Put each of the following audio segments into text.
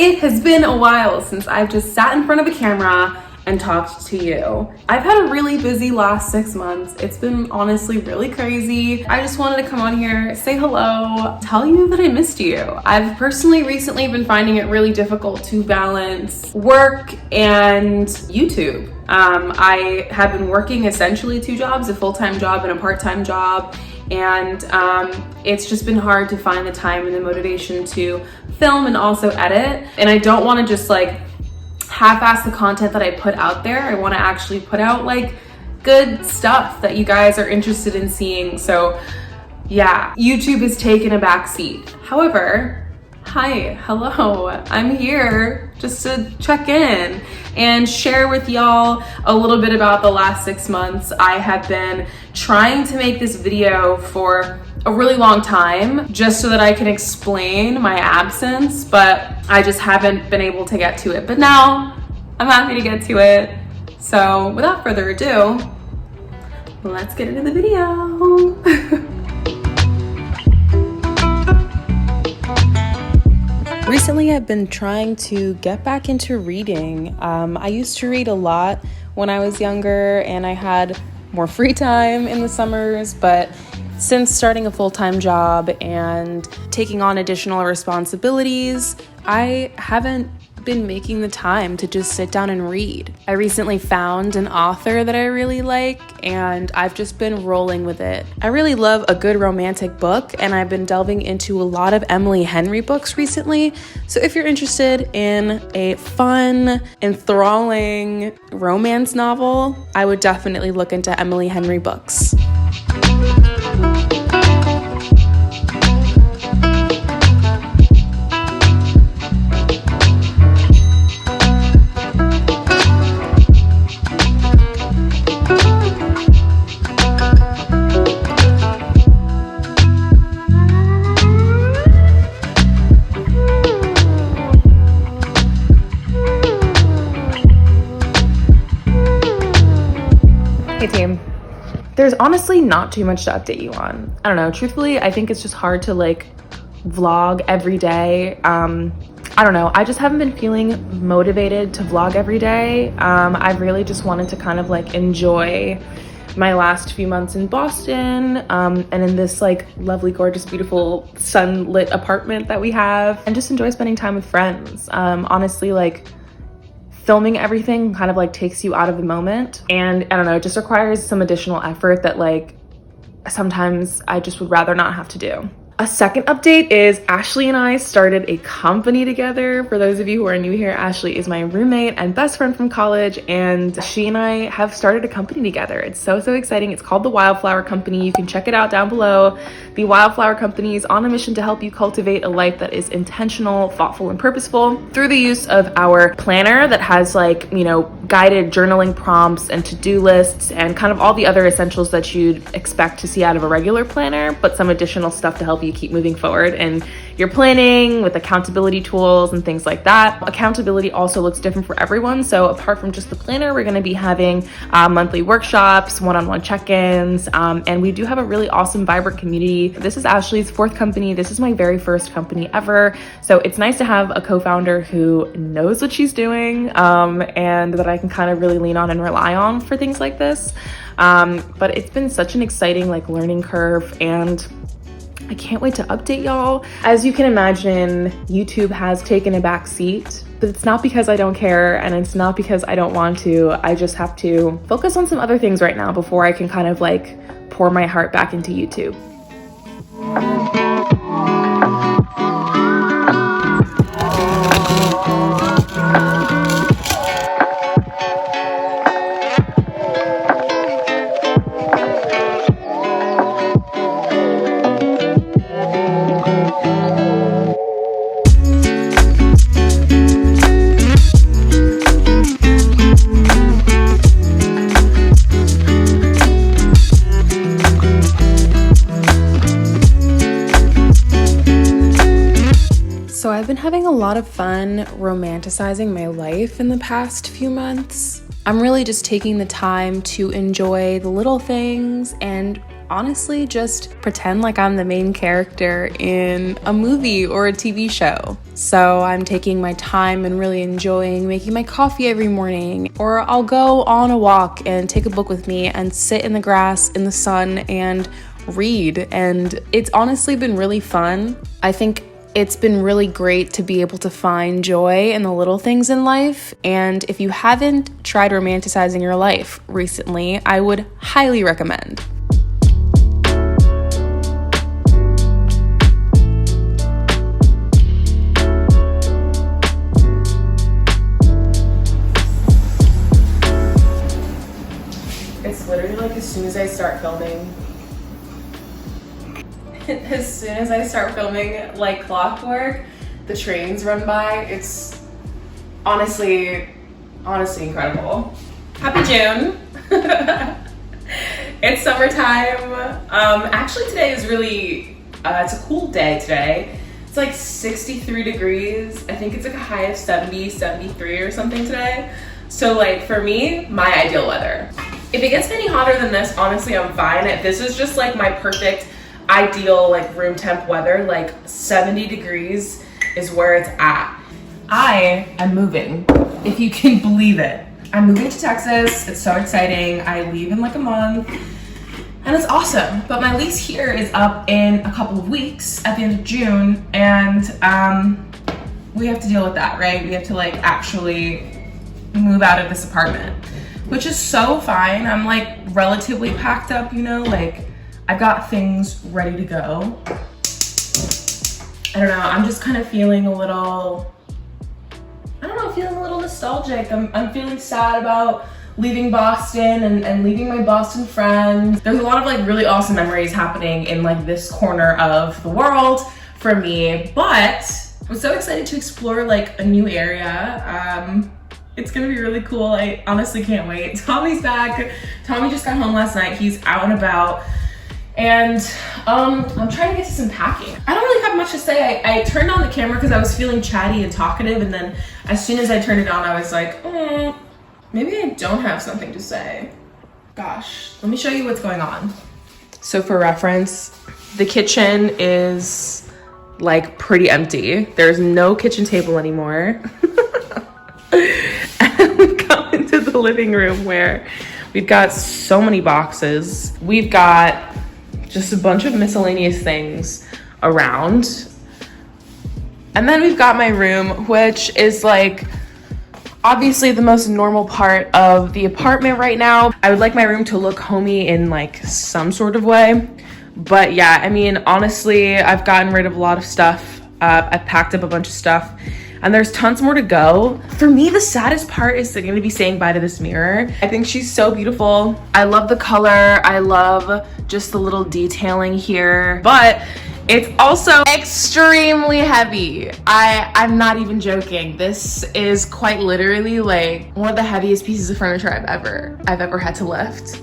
It has been a while since I've just sat in front of a camera and talked to you. I've had a really busy last 6 months. It's been honestly really crazy. I just wanted to come on here, say hello, tell you that I missed you. I've personally recently been finding it really difficult to balance work and YouTube. I have been working essentially 2 jobs, a full-time job and a part-time job. And it's just been hard to find the time and the motivation to film and also edit. And I don't want to just like half-ass the content that I put out there. I want to actually put out like good stuff that you guys are interested in seeing. So yeah, YouTube has taken a back seat. However, hi, hello, I'm here just to check in and share with y'all a little bit about the last 6 months. I have been trying to make this video for a really long time just so that I can explain my absence, but I just haven't been able to get to it. But now I'm happy to get to it. So without further ado, let's get into the video. Recently, I've been trying to get back into reading. I used to read a lot when I was younger and I had more free time in the summers, but since starting a full-time job and taking on additional responsibilities, I haven't been making the time to just sit down and read. I recently found an author that I really like and I've just been rolling with it. I really love a good romantic book and I've been delving into a lot of Emily Henry books recently. So if you're interested in a fun, enthralling romance novel, I would definitely look into Emily Henry books. Hey team, there's honestly not too much to update you on. I don't know, truthfully, I think it's just hard to like vlog every day. I don't know, I just haven't been feeling motivated to vlog every day. I really just wanted to kind of like enjoy my last few months in Boston and in this like lovely, gorgeous, beautiful sunlit apartment that we have and just enjoy spending time with friends. Honestly, like filming everything kind of like takes you out of the moment and I don't know, it just requires some additional effort that like sometimes I just would rather not have to do. A second update is Ashley and I started a company together. For those of you who are new here, Ashley is my roommate and best friend from college, and she and I have started a company together. It's so exciting. It's called The Wildflower Company. You can check it out down below. The Wildflower Company is on a mission to help you cultivate a life that is intentional, thoughtful, and purposeful through the use of our planner that has like, you know, guided journaling prompts and to-do lists and kind of all the other essentials that you'd expect to see out of a regular planner, but some additional stuff to help you keep moving forward and your planning with accountability tools and things like that. Accountability also looks different for everyone. So apart from just the planner, we're going to be having monthly workshops, one-on-one check-ins, and we do have a really awesome, vibrant community. This is Ashley's 4th company. This is my very first company ever. So it's nice to have a co-founder who knows what she's doing and that I can kind of really lean on and rely on for things like this. But it's been such an exciting like learning curve and I can't wait to update y'all. As you can imagine, YouTube has taken a back seat, but it's not because I don't care and it's not because I don't want to. I just have to focus on some other things right now before I can kind of like pour my heart back into YouTube. I've been having a lot of fun romanticizing my life in the past few months. I'm really just taking the time to enjoy the little things and honestly just pretend like I'm the main character in a movie or a TV show. So I'm taking my time and really enjoying making my coffee every morning, or I'll go on a walk and take a book with me and sit in the grass in the sun and read. And it's honestly been really fun. I think it's been really great to be able to find joy in the little things in life. And if you haven't tried romanticizing your life recently, I would highly recommend. It's literally like as soon as I start filming, like clockwork, the trains run by. It's honestly incredible. Happy June. It's summertime. Actually today is really, it's a cool day today. It's like 63 degrees. I think it's like a high of 70, 73 or something today. So like for me, my ideal weather. If it gets any hotter than this, honestly, I'm fine. This is just like my perfect ideal like room temp weather. Like 70 degrees is where it's at. I am moving, if you can believe it. I'm moving to Texas. It's so exciting. I leave in like a month and it's awesome. But my lease here is up in a couple of weeks at the end of June, and we have to deal with that, right? We have to like actually move out of this apartment, which is so fine. I'm like relatively packed up, you know, like I've got things ready to go. I don't know, I'm just kind of feeling a little, feeling a little nostalgic. I'm feeling sad about leaving Boston and leaving my Boston friends. There's a lot of like really awesome memories happening in like this corner of the world for me, but I'm so excited to explore like a new area. It's gonna be really cool. I honestly can't wait. Tommy's back. Tommy just got home last night. He's out and about. And I'm trying to get to some packing. I don't really have much to say. I turned on the camera because I was feeling chatty and talkative, and then as soon as I turned it on, I was like, maybe I don't have something to say. Gosh, let me show you what's going on. So for reference, the kitchen is like pretty empty. There's no kitchen table anymore. And we go into the living room where we've got so many boxes. We've got just a bunch of miscellaneous things around. And then we've got my room, which is like obviously the most normal part of the apartment right now. I would like my room to look homey in like some sort of way. But yeah, I mean, honestly, I've gotten rid of a lot of stuff. I've packed up a bunch of stuff, and there's tons more to go. For me, the saddest part is going to be saying bye to this mirror. I think she's so beautiful. I love the color. I love just the little detailing here, but it's also extremely heavy. I'm not even joking. This is quite literally like one of the heaviest pieces of furniture I've ever had to lift.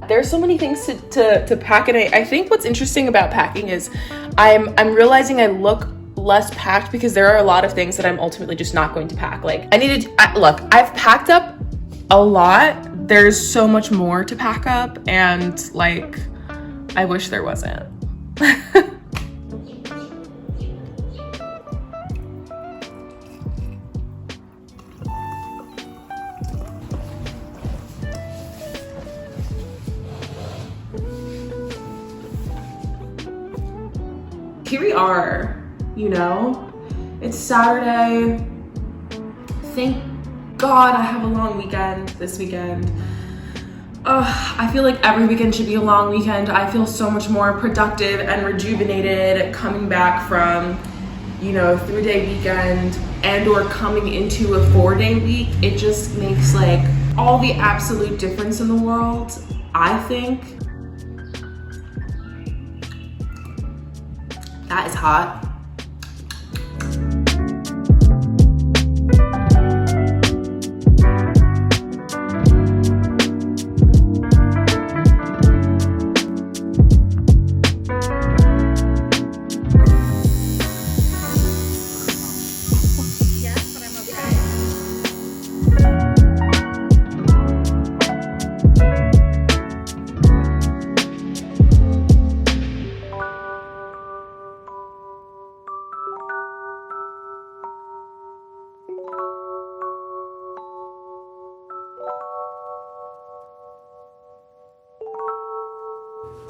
There's so many things to pack, and I think what's interesting about packing is I'm realizing I look less packed because there are a lot of things that I'm ultimately just not going to pack. Like look, I've packed up a lot. There's so much more to pack up, and like I wish there wasn't. Here we are, you know, it's Saturday. Thank God I have a long weekend this weekend. I feel like every weekend should be a long weekend. I feel so much more productive and rejuvenated coming back from, you know, a 3-day weekend and or coming into a 4-day week. It just makes like all the absolute difference in the world, I think. That is hot.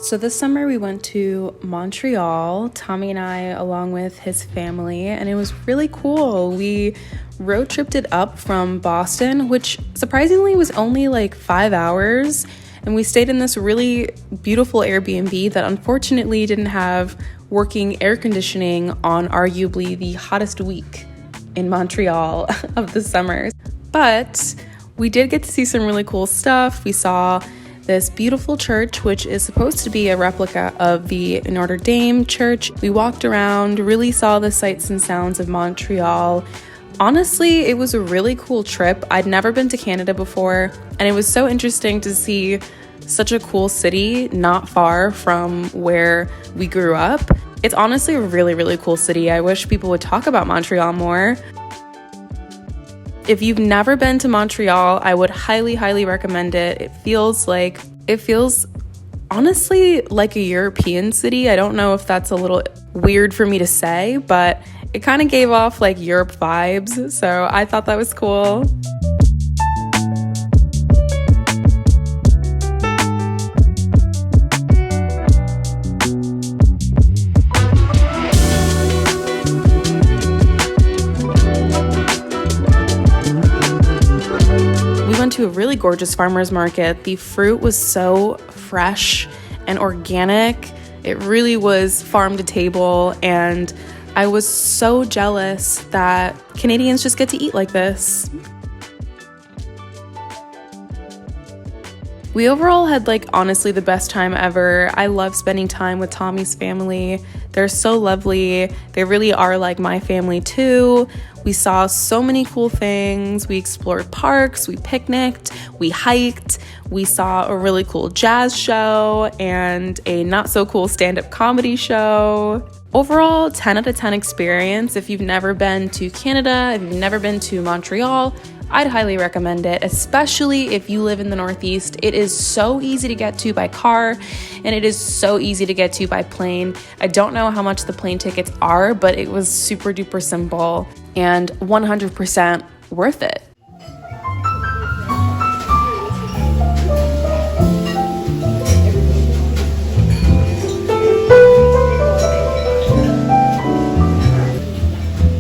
So this summer we went to Montreal, Tommy and I, along with his family, and it was really cool. We road tripped it up from Boston, which surprisingly was only like 5 hours, and we stayed in this really beautiful Airbnb that unfortunately didn't have working air conditioning on arguably the hottest week in Montreal of the summer. But we did get to see some really cool stuff. We saw this beautiful church, which is supposed to be a replica of the Notre Dame church. We walked around, really saw the sights and sounds of Montreal. Honestly, it was a really cool trip. I'd never been to Canada before, and it was so interesting to see such a cool city not far from where we grew up. It's honestly a really, really cool city. I wish people would talk about Montreal more. If you've never been to Montreal, I would highly, highly recommend it. It feels honestly like a European city. I don't know if that's a little weird for me to say, but it kind of gave off like Europe vibes. So I thought that was cool. To a really gorgeous farmer's market. The fruit was so fresh and organic. It really was farm to table, and I was so jealous that Canadians just get to eat like this. We overall had honestly the best time ever. I love spending time with Tommy's family. They're so lovely. They really are like my family too. We saw so many cool things. We explored parks, we picnicked, we hiked, we saw a really cool jazz show and a not so cool stand-up comedy show. Overall, 10 out of 10 experience. If you've never been to Canada, if you've never been to Montreal, I'd highly recommend it, especially if you live in the Northeast. It is so easy to get to by car, and it is so easy to get to by plane. I don't know how much the plane tickets are, but it was super duper simple and 100% worth it.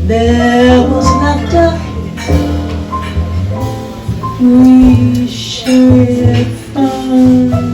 There was laughter, we shared fun.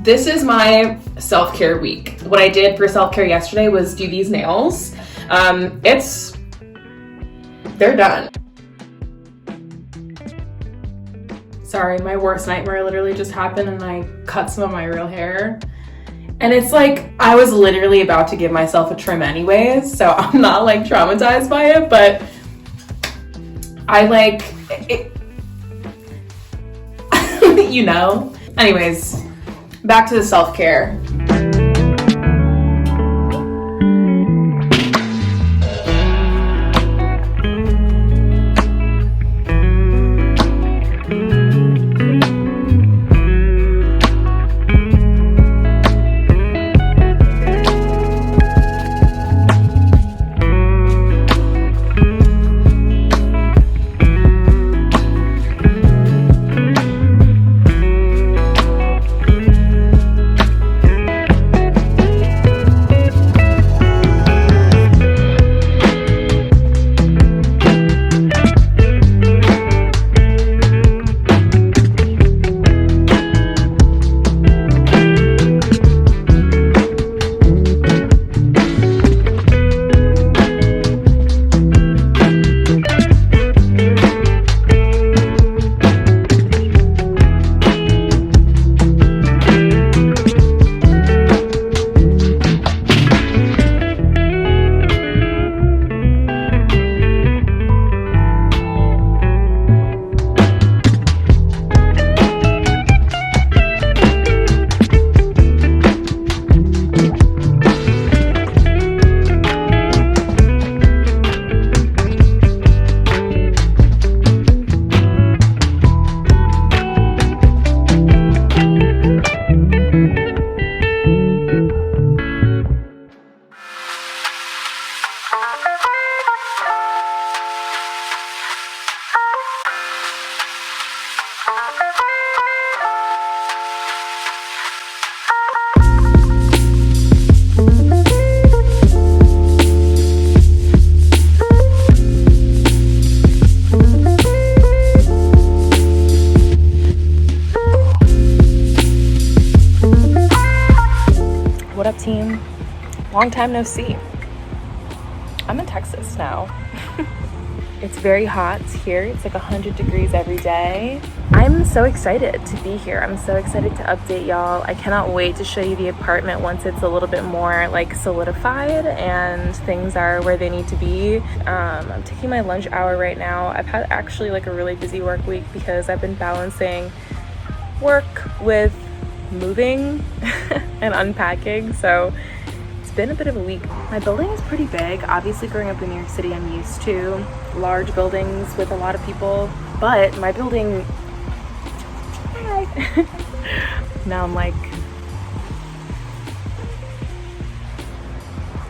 This is my self-care week. What I did for self-care yesterday was do these nails. They're done. Sorry, my worst nightmare literally just happened and I cut some of my real hair. And it's I was literally about to give myself a trim anyways, so I'm not traumatized by it, but I it. Anyways, back to the self-care. up, team? Long time no see. I'm in Texas now. It's very hot here. It's like 100 degrees every day. I'm so excited to be here. I'm so excited to update y'all. I cannot wait to show you the apartment once it's a little bit more like solidified and things are where they need to be. I'm taking my lunch hour right now. I've had actually like a really busy work week because I've been balancing work with moving and unpacking. So it's been a bit of a week. My building is pretty big. Obviously, growing up in New York City, I'm used to large buildings with a lot of people, but my building, now I'm like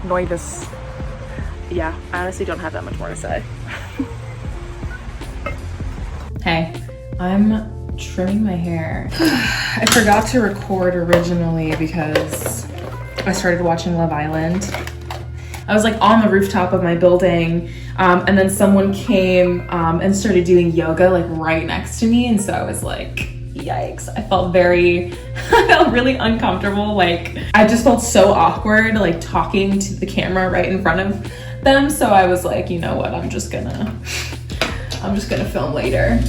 nervous. Yeah, I honestly don't have that much more to say. Hey, I'm trimming my hair. I forgot to record originally because I started watching Love Island. I was like on the rooftop of my building, and then someone came and started doing yoga like right next to me, and so I was like, yikes. I felt really uncomfortable. Like I just felt so awkward like talking to the camera right in front of them, so I was like, you know what, I'm just gonna film later.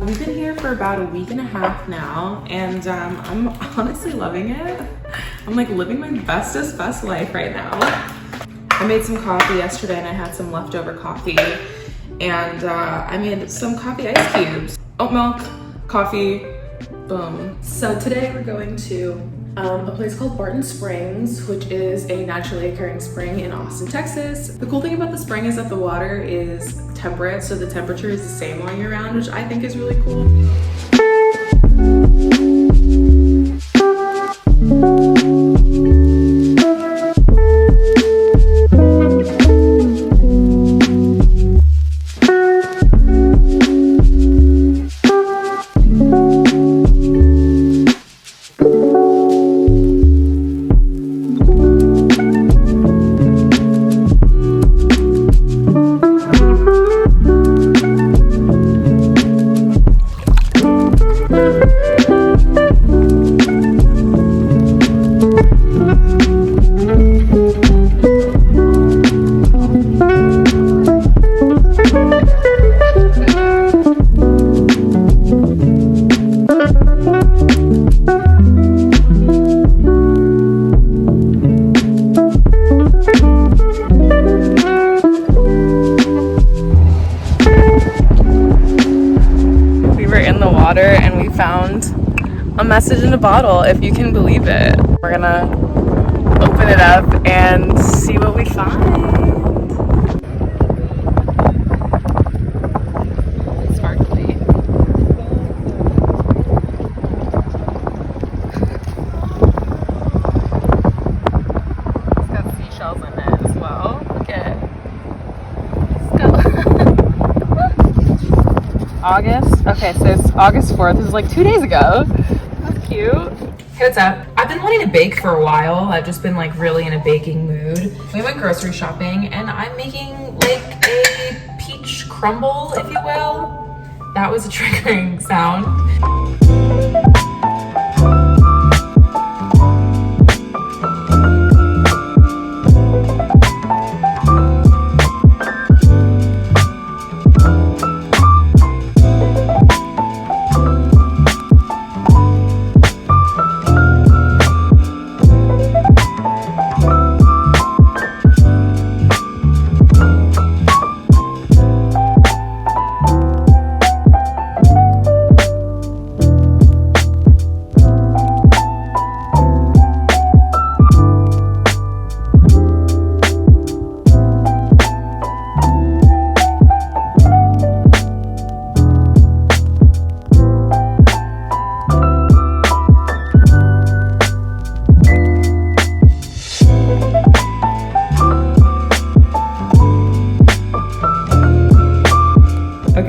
We've been here for about a week and a half now, and I'm honestly loving it. I'm like living my best life right now. I made some coffee yesterday and I had some leftover coffee, and I made some coffee ice cubes. Oat milk, coffee, boom. So today we're going to a place called Barton Springs, which is a naturally occurring spring in Austin, Texas. The cool thing about the spring is that the water is temperate, so the temperature is the same all year round, which I think is really cool. And we found a message in a bottle, if you can believe it. We're gonna open it up and see what we find. Sparkly. It's got seashells in it as well. Look at it. August. Okay, so it's August 4th. This is like 2 days ago. That's cute. Hey, what's up? I've been wanting to bake for a while. I've just been like really in a baking mood. We went grocery shopping and I'm making like a peach crumble, if you will. That was a triggering sound.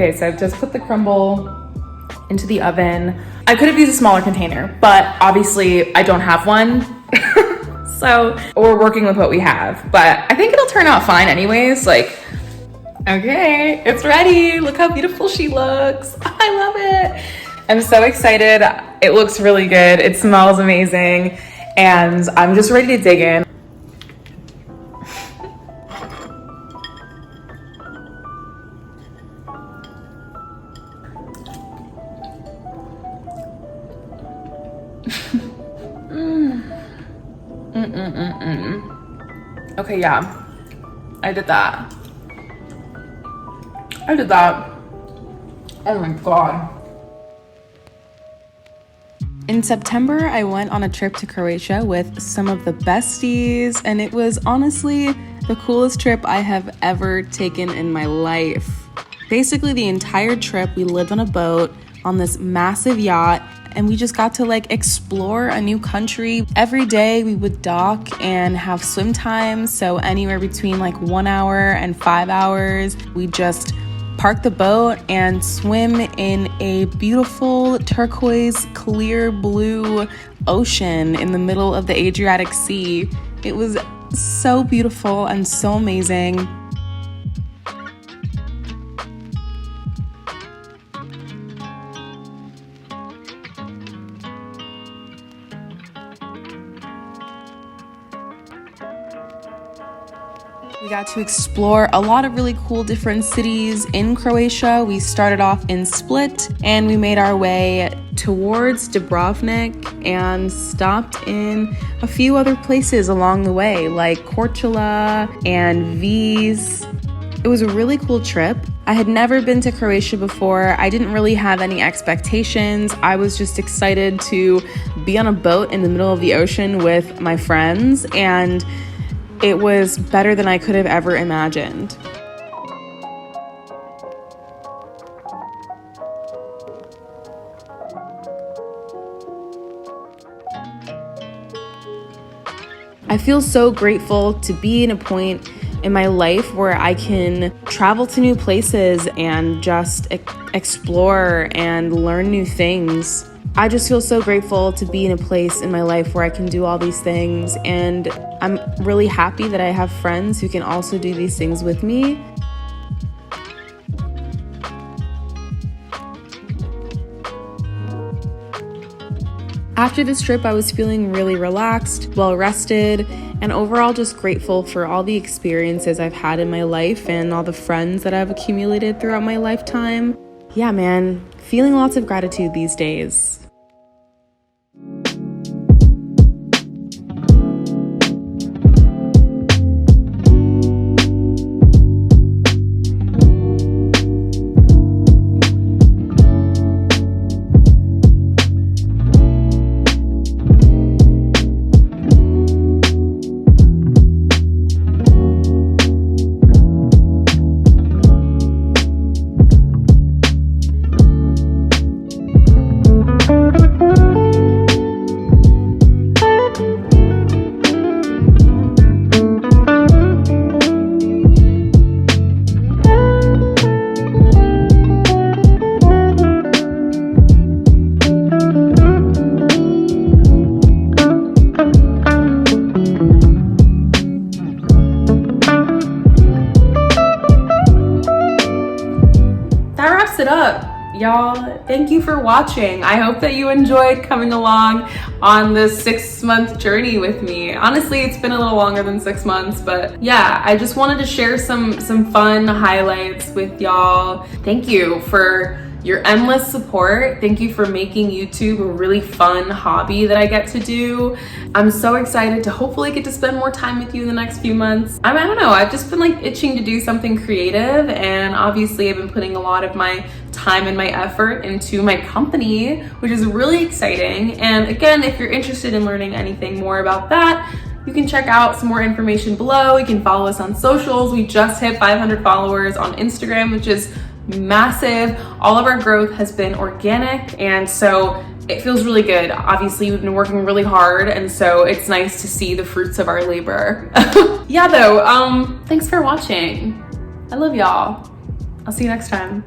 Okay, so I've just put the crumble into the oven. I could have used a smaller container, but obviously I don't have one. So we're working with what we have, but I think it'll turn out fine anyways. Like, okay, it's ready. Look how beautiful she looks. I love it. I'm so excited. It looks really good. It smells amazing. And I'm just ready to dig in. Okay, yeah, I did that. Oh my God. In September, I went on a trip to Croatia with some of the besties, and it was honestly the coolest trip I have ever taken in my life. Basically, the entire trip, we lived on a boat on this massive yacht, and we just got to like explore a new country. Every day we would dock and have swim times, so anywhere between like 1 hour and 5 hours. We just park the boat and swim in a beautiful turquoise clear blue ocean in the middle of the Adriatic Sea. It was so beautiful and so amazing. We got to explore a lot of really cool different cities in Croatia. We started off in Split and we made our way towards Dubrovnik and stopped in a few other places along the way, like Korčula and Vis. It was a really cool trip. I had never been to Croatia before. I didn't really have any expectations. I was just excited to be on a boat in the middle of the ocean with my friends, and it was better than I could have ever imagined. I feel so grateful to be in a point in my life where I can travel to new places and just explore and learn new things. I just feel so grateful to be in a place in my life where I can do all these things, and I'm really happy that I have friends who can also do these things with me. After this trip, I was feeling really relaxed, well rested, and overall just grateful for all the experiences I've had in my life and all the friends that I've accumulated throughout my lifetime. Yeah, man, feeling lots of gratitude these days. It up, y'all. Thank you for watching. I hope that you enjoyed coming along on this 6-month journey with me. Honestly, it's been a little longer than 6 months, but yeah, I just wanted to share some fun highlights with y'all. Thank you for your endless support. Thank you for making YouTube a really fun hobby that I get to do. I'm so excited to hopefully get to spend more time with you in the next few months. I don't know, I've just been like itching to do something creative, and obviously I've been putting a lot of my time and my effort into my company, which is really exciting. And again, if you're interested in learning anything more about that, you can check out some more information below. You can follow us on socials. We just hit 500 followers on Instagram, which is massive. All of our growth has been organic, and so it feels really good. Obviously, we've been working really hard, and so it's nice to see the fruits of our labor. Yeah, though, thanks for watching. I love y'all. I'll see you next time.